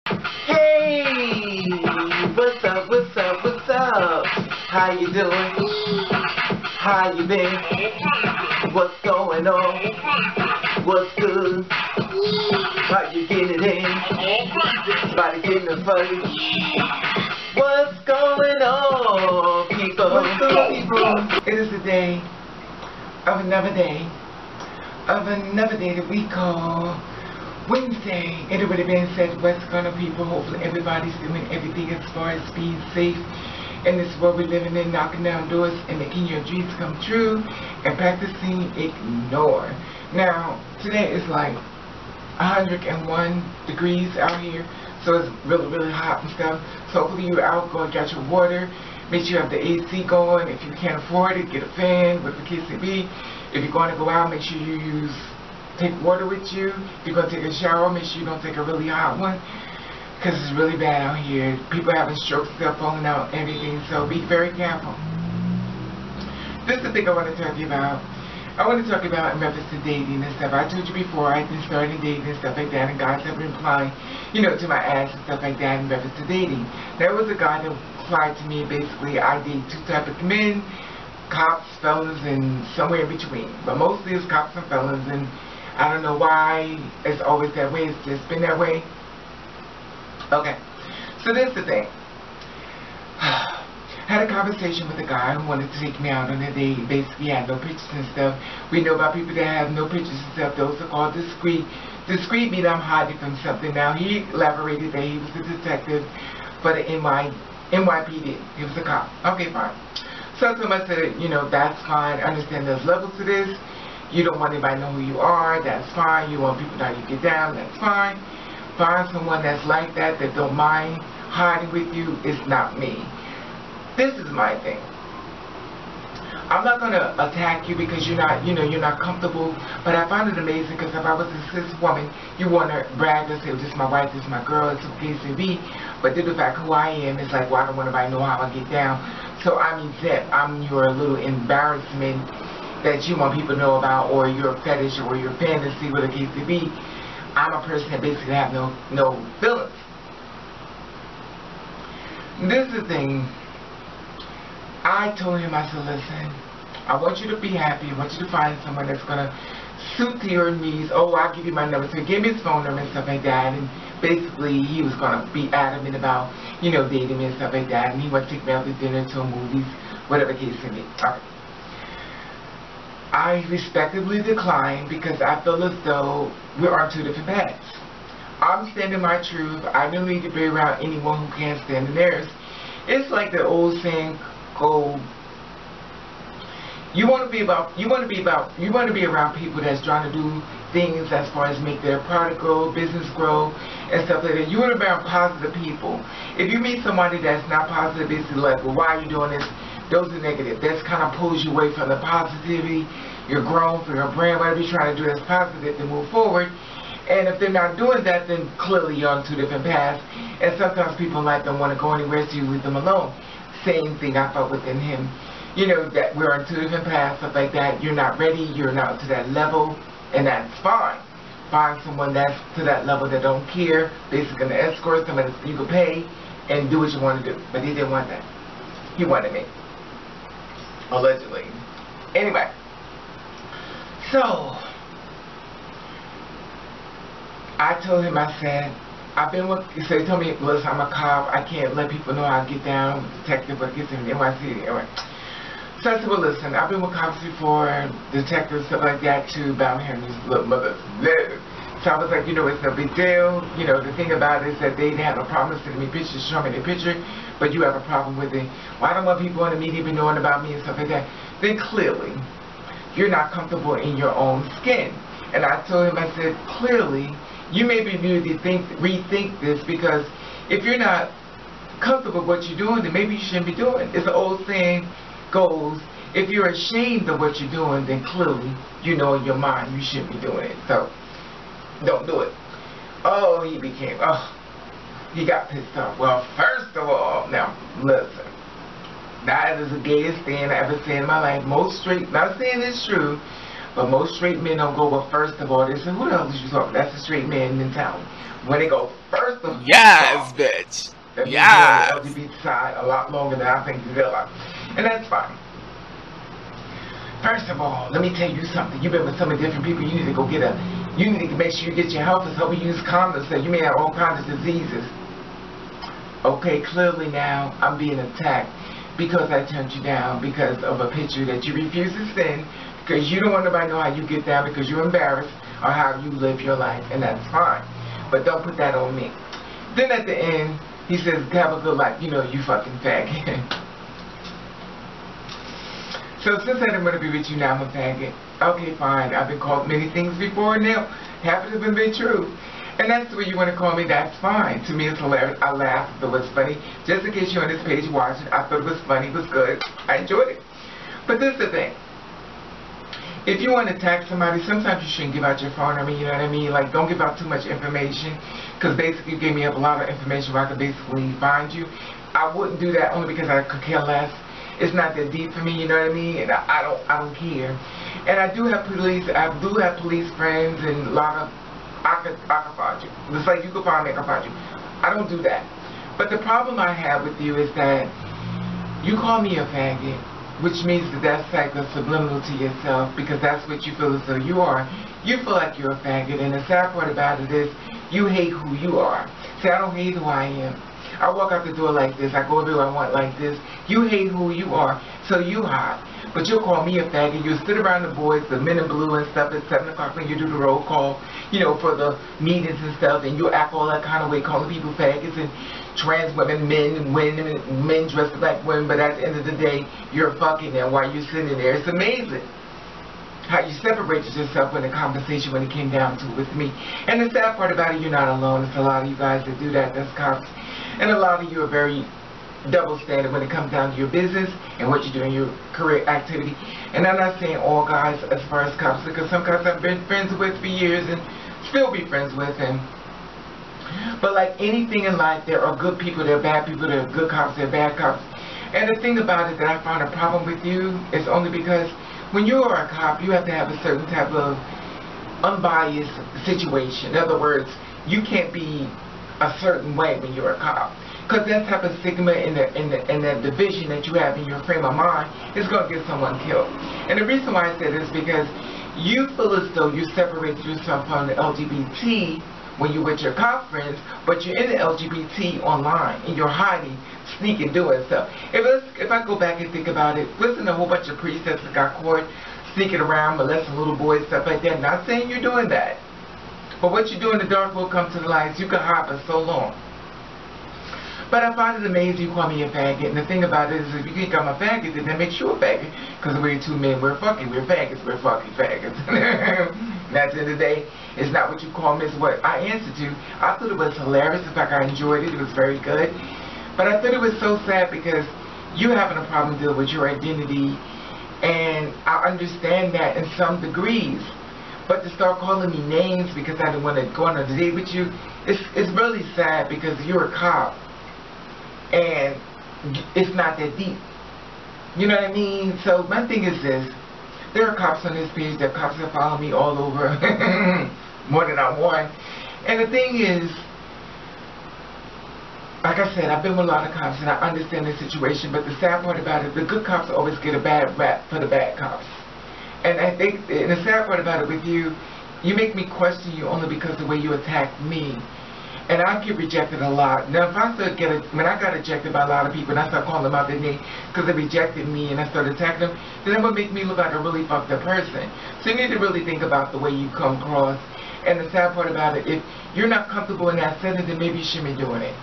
Hey! What's up, what's up, what's up? How you doing? How you been? What's going on? What's good? How you getting in? Body getting the fight? What's going on, people? What's going on, people? It is the day of another day that we call Wednesday. And it would have been said, what's going on, people? Hopefully everybody's doing everything as far as being safe in this world we're living in, knocking down doors and making your dreams come true and practicing ignore. Now, today is like 101 degrees out here, so it's really hot and stuff. So hopefully you're out, go and get your water. Make sure you have the AC going. If you can't afford it, get a fan, whatever the case may be. If you're going to go out, make sure you take water with you. If you're going to take a shower, make sure you don't take a really hot one, because it's really bad out here. People are having strokes, stuff falling out, everything, so be very careful. This is the thing I want to talk to you about. I want to talk about in reference to dating and stuff. I told you before, I've been starting dating and stuff like that, and guys have been replying, you know, to my ads and stuff like that in reference to dating. There was a guy that replied to me, basically, I date two types of men, cops, fellas, and somewhere in between. But mostly it's cops and fellas, and I don't know why it's always that way. It's just been that way. Okay, so this is the thing. Had a conversation with a guy who wanted to take me out on a date. Basically, had no pictures and stuff. We know about people that have no pictures and stuff. Those are called discreet. Discreet means I'm hiding from something. Now, he elaborated that he was a detective for the NYPD. He was a cop. Okay, fine. So I told him, I said, you know, that's fine. I understand there's levels to this. You don't want anybody to know who you are. That's fine. You want people to know you get down. That's fine. Find someone that's like that don't mind hiding with you. It's not me. This is my thing. I'm not going to attack you because you're not, you know, you're not comfortable. But I find it amazing because if I was a cis woman, you want to brag and say, well, this is my wife, this is my girl, it's okay to be. But the fact who I am is like, well, I don't want anybody to know how I get down. So I'm exempt. I'm your little embarrassment that you want people to know about, or your fetish, or your fantasy, whatever the case may be. I'm a person that basically have no feelings. This is the thing. I told him, I said, listen, I want you to be happy. I want you to find someone that's going to suit to your needs. Oh, I'll give you my number. So he gave me his phone number and stuff like that. And basically, he was going to be adamant about, you know, dating me and stuff like that. And he wanted to take me out to dinner, to movies, whatever the case may be. All right. I respectably declined because I feel as though we're on two different paths. I'm standing my truth. I don't need to be around anyone who can't stand in theirs. It's like the old saying, you want to be around people that's trying to do things as far as make their product grow, business grow, and stuff like that. You want to be around positive people. If you meet somebody that's not positive, basically like, well, why are you doing this? Those are negative. That's kind of pulls you away from the positivity. You're grown for your brand, whatever you're trying to do that's positive to move forward. And if they're not doing that, then clearly you're on two different paths. And sometimes people in life don't want to go anywhere, so you leave them alone. Same thing I felt within him. You know, that we're on two different paths, stuff like that. You're not ready, you're not to that level, and that's fine. Find someone that's to that level that don't care, basically going to escort someone that you can pay and do what you want to do. But he didn't want that. He wanted me. Allegedly. Anyway. So, I told him, I said, I've been with, so he told me, listen, I'm a cop, I can't let people know how I get down, I'm a detective, but it gets in the NYC, anyway. So I said, well, listen, I've been with cops before, detectives, stuff like that, too, about hearing these little mothers. So I was like, you know, it's no big deal. You know, the thing about it is that they have a problem sending me pictures, showing me their picture, but you have a problem with it. Well, I don't want people in the media be knowing about me and stuff like that. Then clearly, you're not comfortable in your own skin. And I told him, I said, clearly, you may be really rethink this, because if you're not comfortable with what you're doing, then maybe you shouldn't be doing it. It's an old saying goes, if you're ashamed of what you're doing, then clearly you know in your mind you shouldn't be doing it. So don't do it. Oh, he got pissed off. Well, first of all, now listen, that is the gayest thing I ever seen in my life. Most straight, not saying it's true, But most straight men don't go, well, first of all, they say, who the hell is you talking? That's a straight man mentality. When they go, first of all, yes, bitch. that means you're on Yes. the LGBT side a lot longer than I think you realize. And that's fine. First of all, let me tell you something. You've been with so many different people, you need to go get you need to make sure you get your health. Help you use condoms, so you may have all kinds of diseases. Okay, clearly now I'm being attacked because I turned you down because of a picture that you refuse to send, because you don't want nobody to know how you get down because you're embarrassed or how you live your life, and that's fine. But don't put that on me. Then at the end, he says, have a good life. You know, you fucking faggot. So since I didn't want to be with you, now I'm a faggot. Okay, fine. I've been called many things before now. Half of them have been true. And that's the way you want to call me, that's fine. To me, it's hilarious. I laughed. It was funny. Just in case you're on this page watching, I thought it was funny. It was good. I enjoyed it. But this is the thing. If you want to attack somebody, sometimes you shouldn't give out your phone. I mean, you know what I mean? Like, don't give out too much information. Because basically, you gave me up a lot of information where I could basically find you. I wouldn't do that only because I could care less. It's not that deep for me, you know what I mean? And I don't care. And I do have police friends and a lot of, I could find you. It's like you could find me, I can find you. I don't do that. But the problem I have with you is that you call me a faggot, which means that that's like a subliminal to yourself, because that's what you feel as though you are. You feel like you're a faggot, and the sad part about it is you hate who you are. See, I don't hate who I am. I walk out the door like this. I go everywhere I want like this. You hate who you are, so you hide. But you'll call me a faggot. You'll sit around the boys, the men in blue and stuff at 7 o'clock when you do the roll call, you know, for the meetings and stuff, and you'll act all that kind of way, calling people faggots and trans women, men and women, men dressed like women, but at the end of the day, you're fucking them while you're sitting there. It's amazing how you separated yourself in the conversation when it came down to it with me. And the sad part about it, you're not alone. It's a lot of you guys that do that. That's cops. And a lot of you are very double standard when it comes down to your business and what you do in your career activity. And I'm not saying all guys as far as cops, because some cops I've been friends with for years and still be friends with. But like anything in life, there are good people, there are bad people, there are good cops, there are bad cops. And the thing about it that I found a problem with you is only because when you are a cop, you have to have a certain type of unbiased situation. In other words, you can't be a certain way when you're a cop, because that type of stigma in the division that you have in your frame of mind is going to get someone killed. And the reason why I say this is because you feel as though you separated yourself from the LGBT when you're with your cop friends, but you're in the LGBT online and you're hiding, sneaking, doing stuff. If I go back and think about it, listen, a whole bunch of priestesses got caught sneaking around, molesting little boys, stuff like that. Not saying you're doing that. But what you do in the dark will come to the light. You can hide for so long. But I find it amazing you call me a faggot. And the thing about it is, if you think I'm a faggot, then that makes you a faggot. Because we're two men, we're fucking faggots. And at the end of the day, it's not what you call me, it's what I answer to. I thought it was hilarious. In fact, I enjoyed it. It was very good. But I thought it was so sad because you're having a problem dealing with your identity. And I understand that in some degrees. But to start calling me names because I didn't want to go on a date with you, it's really sad because you're a cop. And it's not that deep. You know what I mean? So my thing is this. There are cops on this page. There are cops that follow me all over. More than I want. And the thing is, like I said, I've been with a lot of cops and I understand the situation. But the sad part about it, the good cops always get a bad rap for the bad cops. And I think, and the sad part about it with you, you make me question you only because of the way you attack me. And I get rejected a lot. Now, if I start when I got rejected by a lot of people and I start calling them out their name because they rejected me and I start attacking them, then that would make me look like a really fucked up person. So you need to really think about the way you come across. And the sad part about it, if you're not comfortable in that setting, then maybe you shouldn't be doing it.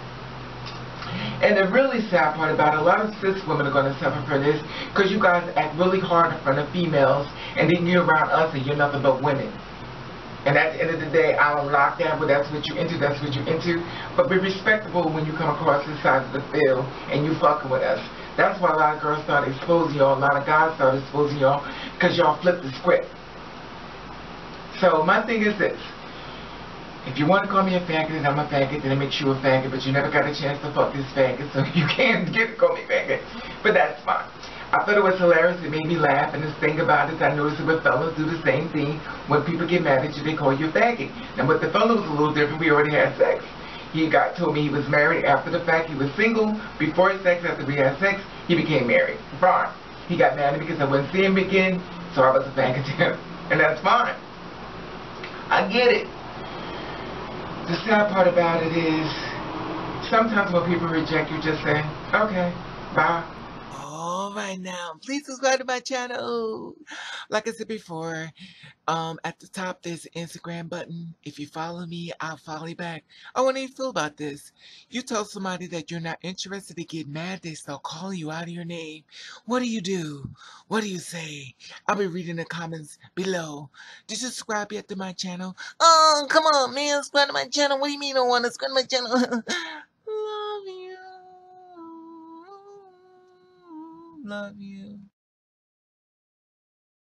And the really sad part about it, a lot of cis women are going to suffer for this because you guys act really hard in front of females and then you're around us and you're nothing but women. And at the end of the day, I don't knock that, but that's what you're into, that's what you're into. But be respectable when you come across this side of the field and you fucking with us. That's why a lot of girls start exposing y'all, a lot of guys start exposing y'all because y'all flip the script. So my thing is this. If you want to call me a faggot and I'm a faggot, then it makes you a faggot, but you never got a chance to fuck this faggot, so you can't call me faggot. But that's fine. I thought it was hilarious. It made me laugh. And the thing about it is I noticed that with fellas do the same thing. When people get mad at you, they call you a faggot. And with the fella was a little different. We already had sex. He told me he was married after the fact. He was single before sex. After we had sex, he became married. Fine. He got mad at me because I wouldn't see him again, so I was a faggot to him. And that's fine. I get it. The sad part about it is, sometimes when people reject you, just say, okay, bye. Alright now, please subscribe to my channel. Like I said before, at the top there's an Instagram button. If you follow me, I'll follow you back. I want you to feel about this. You tell somebody that you're not interested, they get mad, they start calling you out of your name. What do you do? What do you say? I'll be reading the comments below. Did you subscribe yet to my channel? Oh, come on, man, subscribe to my channel. What do you mean you don't want to subscribe to my channel? Love you. Love you.